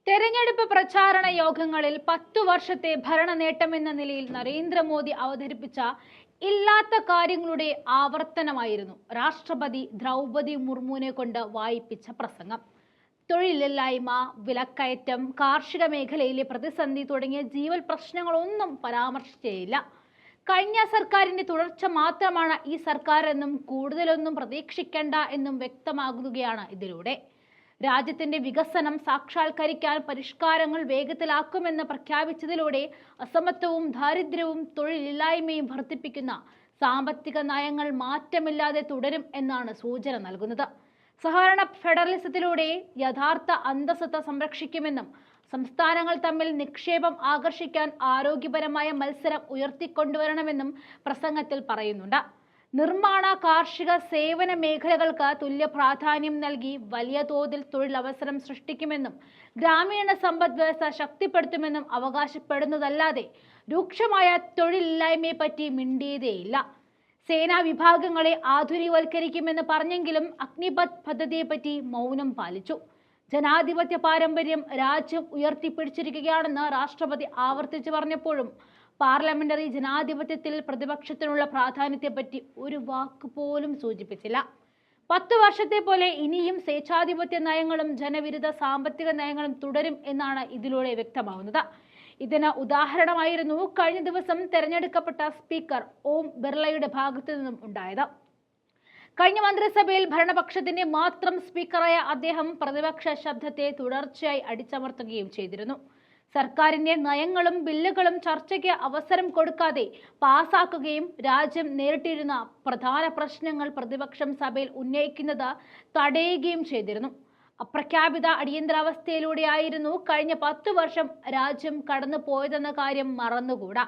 തെരഞ്ഞെടുപ്പ് പ്രചാരണ യോഗങ്ങളിൽ 10 വർഷത്തെ ഭരണ നേട്ടമെന്ന നിലയിൽ നരേന്ദ്രമോദി അവതരിപ്പിച്ച ഇല്ലാത്ത കാര്യങ്ങളുടെ ആവർത്തനമായിരുന്നു രാഷ്ട്രപതി ദ്രൗപദി മുർമുവിനെ കൊണ്ട് വായിപ്പിച്ച പ്രസംഗം. തൊഴിലില്ലായ്മ, വിലക്കയറ്റം, കാർഷിക മേഖലയിലെ പ്രതിസന്ധി തുടങ്ങിയ ജീവൽ പ്രശ്നങ്ങളൊന്നും പരാമർശിച്ചേയില്ല. കഴിഞ്ഞ സർക്കാരിന്റെ തുടർച്ച മാത്രമാണ് ഈ സർക്കാർ എന്നും കൂടുതലൊന്നും പ്രതീക്ഷിക്കേണ്ട എന്നും വ്യക്തമാകുകയാണ് ഇതിലൂടെ. രാജ്യത്തിന്റെ വികസനം സാക്ഷാത്കരിക്കാൻ പരിഷ്കാരങ്ങൾ വേഗത്തിലാക്കുമെന്ന് പ്രഖ്യാപിച്ചതിലൂടെ അസമത്വവും ദാരിദ്ര്യവും തൊഴിലില്ലായ്മയും വർദ്ധിപ്പിക്കുന്ന സാമ്പത്തിക നയങ്ങൾ മാറ്റമില്ലാതെ തുടരും എന്നാണ് സൂചന നൽകുന്നത്. സഹകരണ ഫെഡറലിസത്തിലൂടെ യഥാർത്ഥ അന്തസ്സത്ത സംരക്ഷിക്കുമെന്നും സംസ്ഥാനങ്ങൾ തമ്മിൽ നിക്ഷേപം ആകർഷിക്കാൻ ആരോഗ്യപരമായ മത്സരം ഉയർത്തിക്കൊണ്ടുവരണമെന്നും പ്രസംഗത്തിൽ പറയുന്നുണ്ട്. നിർമ്മാണ, കാർഷിക, സേവന മേഖലകൾക്ക് തുല്യ പ്രാധാന്യം നൽകി വലിയ തോതിൽ തൊഴിലവസരം സൃഷ്ടിക്കുമെന്നും ഗ്രാമീണ സമ്പദ് വ്യവസ്ഥ ശക്തിപ്പെടുത്തുമെന്നും അവകാശപ്പെടുന്നതല്ലാതെ രൂക്ഷമായ തൊഴിലില്ലായ്മയെപ്പറ്റി മിണ്ടിയതേയില്ല. സേനാ വിഭാഗങ്ങളെ ആധുനികവൽക്കരിക്കുമെന്ന് പറഞ്ഞെങ്കിലും അഗ്നിപഥ് പദ്ധതിയെപ്പറ്റി മൗനം പാലിച്ചു. ജനാധിപത്യ പാരമ്പര്യം രാജ്യം ഉയർത്തിപ്പിടിച്ചിരിക്കുകയാണെന്ന് രാഷ്ട്രപതി ആവർത്തിച്ചു പറഞ്ഞപ്പോഴും പാർലമെന്ററി ജനാധിപത്യത്തിൽ പ്രതിപക്ഷത്തിനുള്ള പ്രാധാന്യത്തെപ്പറ്റി ഒരു വാക്ക് പോലും സൂചിപ്പിച്ചില്ല. 10 വർഷത്തെ പോലെ ഇനിയും സ്വേച്ഛാധിപത്യ നയങ്ങളും ജനവിരുദ്ധ സാമ്പത്തിക നയങ്ങളും തുടരും എന്നാണ് ഇതിലൂടെ വ്യക്തമാവുന്നത്. ഇതിന് ഉദാഹരണമായിരുന്നു കഴിഞ്ഞ ദിവസം തെരഞ്ഞെടുക്കപ്പെട്ട സ്പീക്കർ ഓം ബിർളയുടെ ഭാഗത്തു നിന്നും ഉണ്ടായത്. കഴിഞ്ഞ മന്ത്രിസഭയിൽ ഭരണപക്ഷത്തിന്റെ മാത്രം സ്പീക്കറായ അദ്ദേഹം പ്രതിപക്ഷ ശബ്ദത്തെ തുടർച്ചയായി അടിച്ചമർത്തുകയും ചെയ്തിരുന്നു. സർക്കാരിന്റെ നയങ്ങളും ബില്ലുകളും ചർച്ചയ്ക്ക് അവസരം കൊടുക്കാതെ പാസാക്കുകയും രാജ്യം നേരിട്ടിരുന്ന പ്രധാന പ്രശ്നങ്ങൾ പ്രതിപക്ഷം സഭയിൽ ഉന്നയിക്കുന്നത് തടയുകയും ചെയ്തിരുന്നു. അപ്രഖ്യാപിത അടിയന്തരാവസ്ഥയിലൂടെയായിരുന്നു കഴിഞ്ഞ 10 വർഷം രാജ്യം കടന്നു പോയതെന്ന കാര്യം മറന്നുകൂടാ.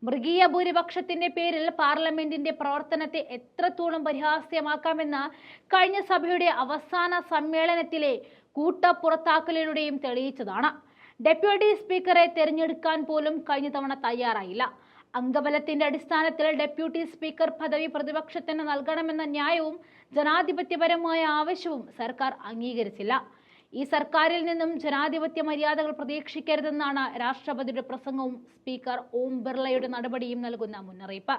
മൃഗീയ ഭൂരിപക്ഷത്തിന്റെ പേരിൽ പാർലമെന്റിന്റെ പ്രവർത്തനത്തെ എത്രത്തോളം പരിഹാസ്യമാക്കാമെന്ന് കഴിഞ്ഞ സഭയുടെ അവസാന സമ്മേളനത്തിലെ കൂട്ടപ്പുറത്താക്കലിലൂടെയും തെളിയിച്ചതാണ്. ഡെപ്യൂട്ടി സ്പീക്കറെ തെരഞ്ഞെടുക്കാൻ പോലും കഴിഞ്ഞ തവണ തയ്യാറായില്ല. അംഗബലത്തിന്റെ അടിസ്ഥാനത്തിൽ ഡെപ്യൂട്ടി സ്പീക്കർ പദവി പ്രതിപക്ഷത്തിന് നൽകണമെന്ന ന്യായവും ജനാധിപത്യപരമായ ആവശ്യവും സർക്കാർ അംഗീകരിച്ചില്ല. ഈ സർക്കാരിൽ നിന്നും ജനാധിപത്യ മര്യാദകൾ പ്രതീക്ഷിക്കരുതെന്നാണ് രാഷ്ട്രപതിയുടെ പ്രസംഗവും സ്പീക്കർ ഓം ബിർളയുടെ നടപടിയും നൽകുന്ന മുന്നറിയിപ്പ്.